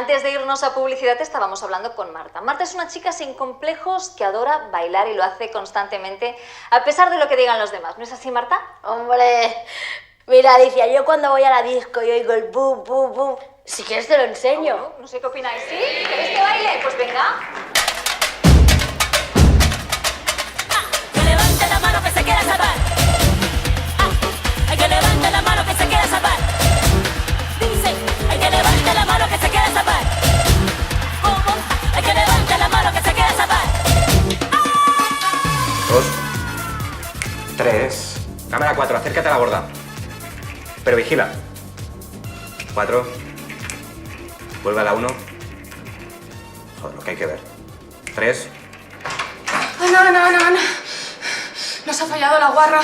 Antes de irnos a publicidad estábamos hablando con Marta. Marta es una chica sin complejos que adora bailar y lo hace constantemente a pesar de lo que digan los demás. ¿No es así, Marta? Hombre, mira, Alicia, yo cuando voy a la disco y oigo el bum, bum, bum, si quieres te lo enseño. No sé qué opináis. ¿Sí? ¿Queréis que baile? Pues venga. Que levante la mano que se quiera salvar. Hay que levante la mano que se quiera salvar. Dice, hay que levante la mano que se quiera salvar. ¿Cómo? Hay que levante la mano que se quiera salvar. 2, 3. Cámara 4, acércate a la borda. Pero vigila. 4. Vuelve a la 1. Joder, lo que hay que ver. 3. Ana. Nos ha fallado la guarra.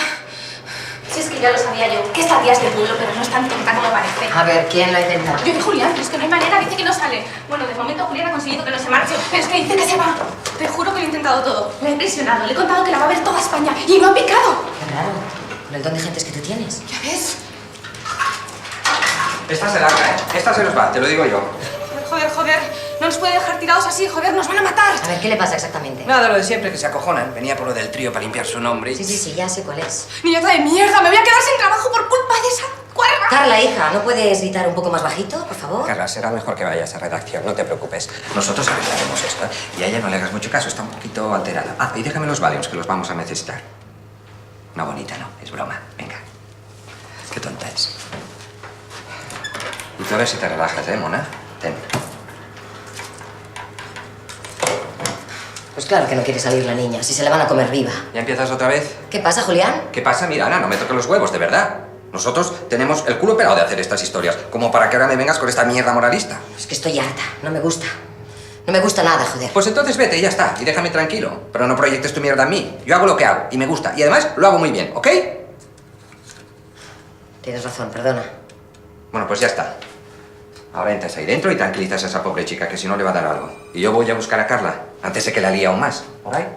Si es que ya lo sabía yo, que esta tía es de pueblo, pero no es tan tonta como parece. A ver, ¿quién lo ha intentado? Yo y Julián, pero es que no hay manera, dice que no sale. Bueno, de momento Julián ha conseguido que no se marche, pero es que dice que se va. Te juro que lo he intentado todo. Le he presionado, le he contado que la va a ver toda España y no ha picado. Qué raro. Con el don de gentes que tú tienes. ¿Ya ves? Esta se larga, ¿eh? Esta se nos va, te lo digo yo. Joder. No nos puede dejar tirados así, joder, nos van a matar. A ver, ¿qué le pasa exactamente? Nada, lo de siempre, que se acojonan. Venía por lo del trío para limpiar su nombre y... Sí, ya sé cuál es. Niñata de mierda, me voy a quedar sin trabajo por culpa de esa cuerda. Carla, hija, ¿no puedes gritar un poco más bajito, por favor? Carla, será mejor que vayas a redacción, no te preocupes. Nosotros arreglaremos esto, ¿eh? Y a ella no le hagas mucho caso, está un poquito alterada. Ah, y déjame los Valiums, que los vamos a necesitar. Una bonita, ¿no? Es broma. Venga. Qué tonta es. Y tú a ver si te relajas, ¿eh, mona? Ten. Pues claro que no quiere salir la niña, si se la van a comer viva. ¿Ya empiezas otra vez? ¿Qué pasa, Julián? ¿Qué pasa? Mira, Ana, no me toques los huevos, de verdad. Nosotros tenemos el culo pelado de hacer estas historias, como para que ahora me vengas con esta mierda moralista. Es que estoy harta, no me gusta. No me gusta nada, joder. Pues entonces vete y ya está, y déjame tranquilo. Pero no proyectes tu mierda en mí. Yo hago lo que hago, y me gusta. Y además, lo hago muy bien, ¿ok? Tienes razón, perdona. Bueno, pues ya está. Ahora entras ahí dentro y tranquilizas a esa pobre chica, que si no le va a dar algo. Y yo voy a buscar a Carla, antes de que la líe aún más. ¿All right?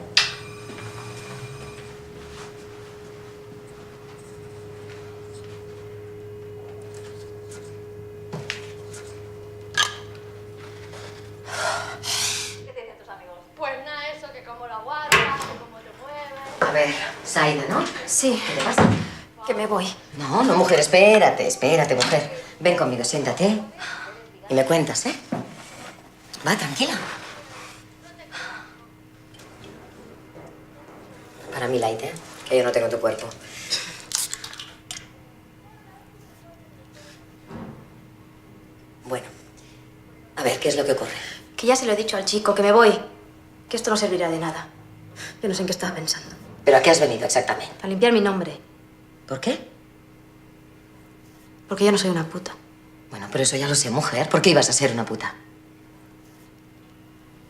¿Qué te dicen tus amigos? Pues nada, eso, que como la guarra, que como te mueves. A ver, Saida, ¿no? Sí, ¿Qué te pasa? que me voy. No, mujer, espérate, mujer. Ven conmigo, siéntate. Y me cuentas, ¿eh? Va, tranquila. Para mí, light, ¿eh? Que yo no tengo tu cuerpo. Bueno, a ver, ¿qué es lo que ocurre? Que ya se lo he dicho al chico, que me voy. Que esto no servirá de nada. Yo no sé en qué estaba pensando. ¿Pero a qué has venido exactamente? A limpiar mi nombre. ¿Por qué? Porque yo no soy una puta. Bueno, pero eso ya lo sé, mujer. ¿Por qué ibas a ser una puta?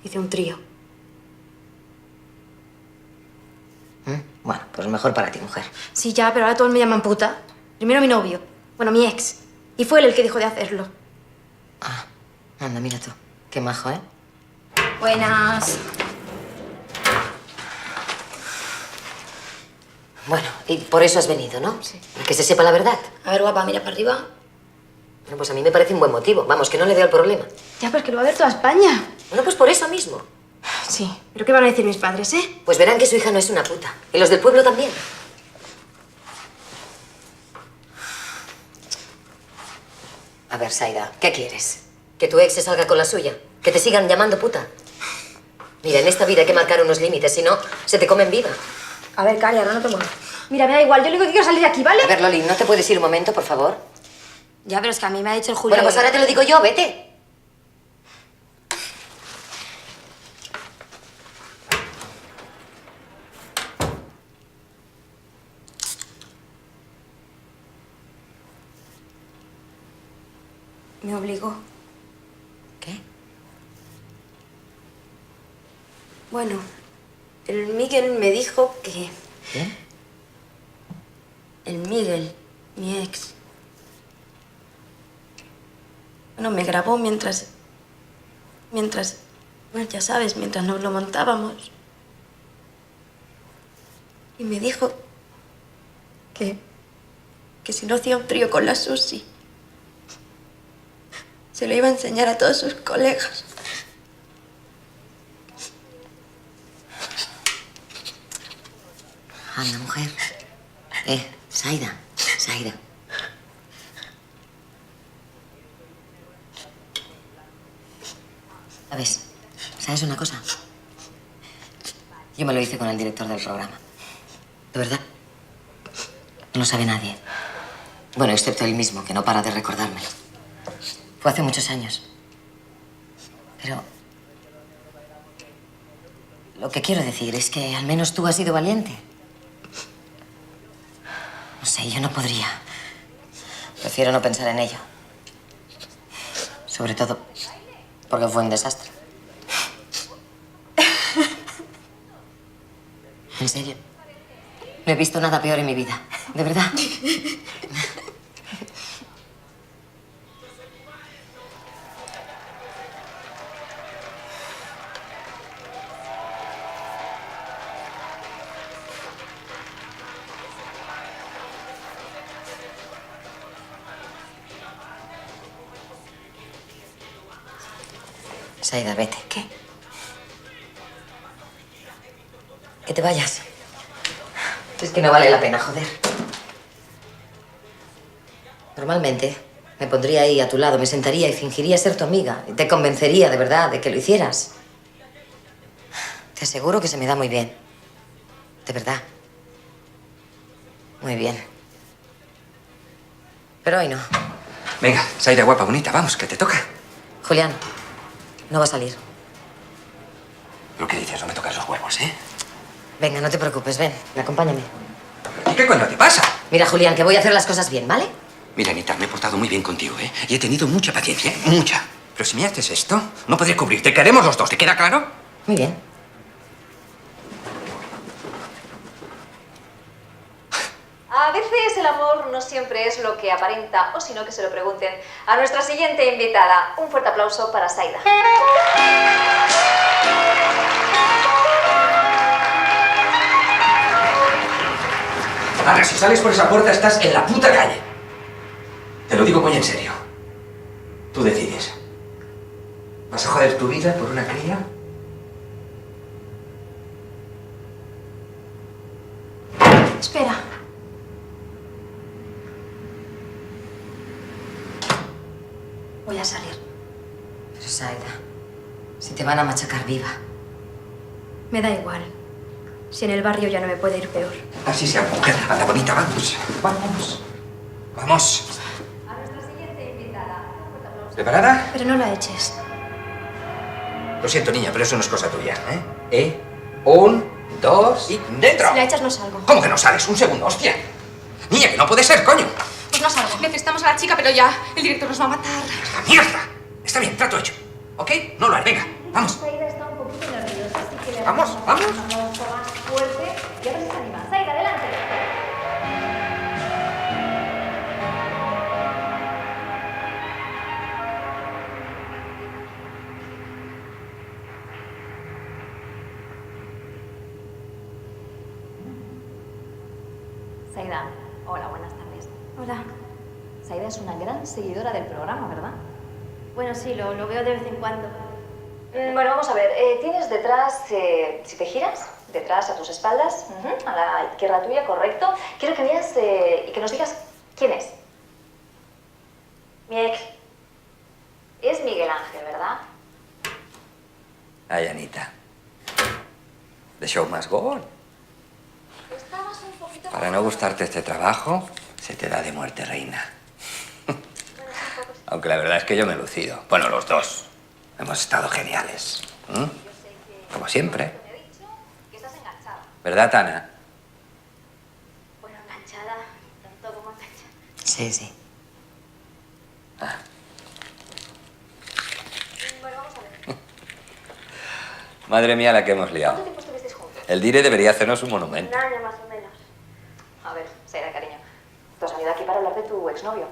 Hice un trío. Bueno, pues mejor para ti, mujer. Sí, ya, pero ahora todos me llaman puta. Primero mi novio. Bueno, mi ex. Y fue él el que dijo de hacerlo. Ah, anda, mira tú. Qué majo, ¿eh? Buenas. Bueno, y por eso has venido, ¿no? Sí. Para que se sepa la verdad. A ver, guapa, mira para arriba. Bueno, pues a mí me parece un buen motivo. Vamos, que no le veo el problema. Ya, pero es que lo va a ver toda España. Bueno, pues por eso mismo. Sí, pero ¿qué van a decir mis padres, eh? Pues verán que su hija no es una puta. Y los del pueblo también. A ver, Saida, ¿qué quieres? ¿Que tu ex se salga con la suya? ¿Que te sigan llamando puta? Mira, en esta vida hay que marcar unos límites, si no, se te comen viva. A ver, Cari, ahora no te muevas. Mira, me da igual, yo lo único que quiero es salir de aquí, ¿vale? A ver, Loli, ¿no te puedes ir un momento, por favor? Ya, pero es que a mí me ha dicho el Julio... Bueno, pues ahora te lo digo yo, vete. Me obligó. ¿Qué? Bueno, el Miguel me dijo que... ¿Quién? El Miguel, mi ex. Bueno, me grabó mientras... Bueno, ya sabes, mientras nos lo montábamos. Y me dijo que si no hacía un trío con la Susi, Se lo iba a enseñar a todos sus colegas. Anda, mujer. Saida. ¿Sabes una cosa? Yo me lo hice con el director del programa. ¿De verdad? No lo sabe nadie. Bueno, excepto él mismo, que no para de recordármelo. Fue hace muchos años. Pero... lo que quiero decir es que al menos tú has sido valiente. No sé, yo no podría. Prefiero no pensar en ello. Sobre todo porque fue un desastre. En serio. No he visto nada peor en mi vida. De verdad. Saida, vete. ¿Qué? Que te vayas. Es que no vale la pena, joder. Normalmente me pondría ahí a tu lado, me sentaría y fingiría ser tu amiga. Y te convencería de verdad de que lo hicieras. Te aseguro que se me da muy bien. De verdad. Muy bien. Pero hoy no. Venga, Saida, guapa, bonita, vamos, que te toca. Julián, no va a salir. ¿Lo que dices? No me tocas los huevos, ¿eh? Venga, no te preocupes, ven, acompáñame. ¿Y qué coño te pasa? Mira, Julián, que voy a hacer las cosas bien, ¿vale? Mira, Anita, me he portado muy bien contigo, ¿eh? Y he tenido mucha paciencia, ¿eh? Mucha. Pero si me haces esto, no podré cubrirte. Queremos los dos, ¿te queda claro? Muy bien. A veces el amor no siempre es lo que aparenta, o si no, que se lo pregunten a nuestra siguiente invitada. Un fuerte aplauso para Saida. Ana, si sales por esa puerta estás en la puta calle. Te lo digo muy en serio. Tú decides. ¿Vas a joder tu vida por una cría? Espera. Voy a salir. Pero, Saida, si te van a machacar viva. Me da igual. Si en el barrio ya no me puede ir peor. Así sea, mujer. Anda, bonita, vamos. Vamos. Vamos. A nuestra siguiente invitada. Un fuerte aplauso. ¿Preparada? Pero no la eches. Lo siento, niña, pero eso no es cosa tuya, ¿eh? 1, 2 y ¡dentro! Si la echas no salgo. ¿Cómo que no sales? Un segundo, hostia. Niña, que no puede ser, coño. Pues no salgo. Necesitamos a la chica, pero ya. El director nos va a matar. ¡La mierda! Está bien, trato hecho. ¿Ok? No lo haré, venga, vamos. Saida está un poquito nerviosa, así que le Vamos, hacemos vamos. un aplauso más fuerte y a ver si se anima. Saida, adelante. Saida, hola, buenas tardes. Hola. Saida es una gran seguidora del programa, ¿verdad? Bueno, sí, lo veo de vez en cuando. Bueno, vamos a ver. Tienes detrás, si te giras, detrás a tus espaldas, a la izquierda tuya, correcto. Quiero que veas y que nos digas quién es. Mi ex. Es Miguel Ángel, ¿verdad? Ay, Anita. The show must go on. Estabas un poquito... Para no gustarte este trabajo, se te da de muerte, reina. Aunque la verdad es que yo me he lucido. Bueno, los dos. Hemos estado geniales. Como siempre. Me he dicho que estás enganchada. ¿Verdad, Tana? Bueno, enganchada. Tanto como enganchada. Sí, sí. Bueno, vamos a ver. Madre mía, la que hemos ¿Cuánto liado. tiempo estuvisteis juntos? El Dire debería hacernos un monumento. Un año más o menos. A ver, Saida, cariño. ¿Tú has venido aquí para hablar de tu exnovio?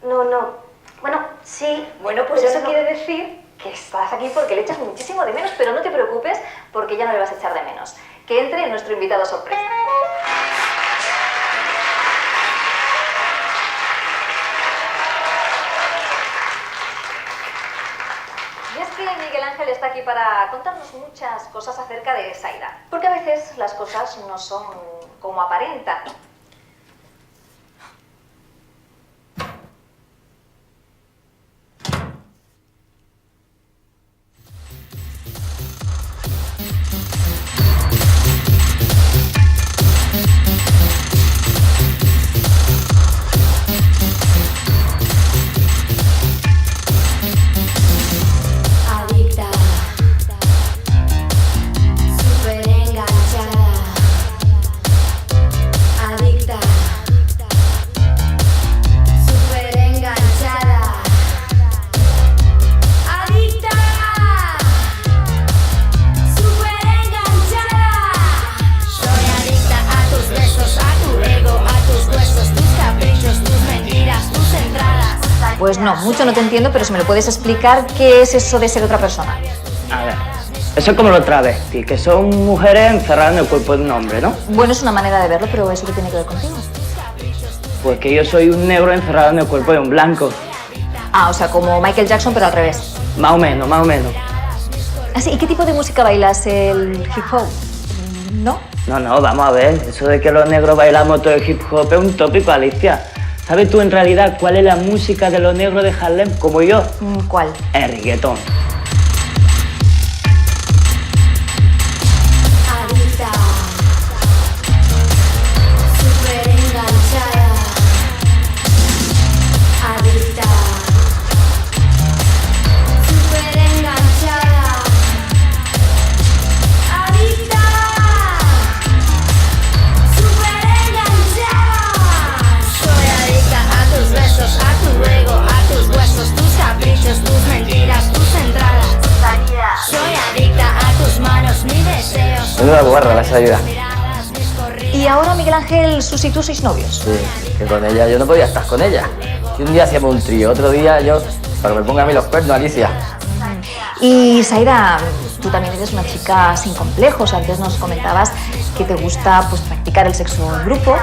No. Bueno, sí. Bueno, pues pero eso no. quiere decir que estás aquí porque le echas muchísimo de menos, pero no te preocupes porque ya no le vas a echar de menos. Que entre nuestro invitado sorpresa. Y es que Miguel Ángel está aquí para contarnos muchas cosas acerca de Saida. Porque a veces las cosas no son como aparentan. Adicta, súper enganchada. Adicta, súper enganchada. Adicta, súper enganchada. Soy adicta a tus besos, a tu ego, a tus huesos, tus caprichos, tus mentiras, tus entradas. Pues no, mucho no te entiendo, pero si me lo puedes explicar, ¿qué es eso de ser otra persona? A ver, eso es como los travestis, que son mujeres encerradas en el cuerpo de un hombre, ¿no? Bueno, es una manera de verlo, pero ¿eso qué tiene que ver contigo? Pues que yo soy un negro encerrado en el cuerpo de un blanco. Ah, o sea, como Michael Jackson, pero al revés. Más o menos, más o menos. Ah, sí, ¿y qué tipo de música bailas? ¿El hip hop? ¿No? No, vamos a ver, eso de que los negros bailamos todo el hip hop es un tópico, Alicia. ¿Sabes tú en realidad cuál es la música de los negros de Harlem, como yo? ¿Cuál? El reggaetón. Adicta, súper enganchada. Adicta, súper enganchada. Adicta, súper enganchada. Soy adicta a tus besos, a tu ego, a tus huesos, tus caprichos, tus mentiras, tus entradas. Soy adicta a tus manos, mi deseos. Menuda guarra la salida. ¿Y ahora, Miguel Ángel, Susi y tú sois novios? Sí, que con ella yo no podía estar con ella. Y un día hacíamos un trío, otro día yo, para que me ponga a mí los cuernos, Alicia. Y Saida, tú también eres una chica sin complejos. Antes nos comentabas que te gusta pues practicar el sexo en grupo.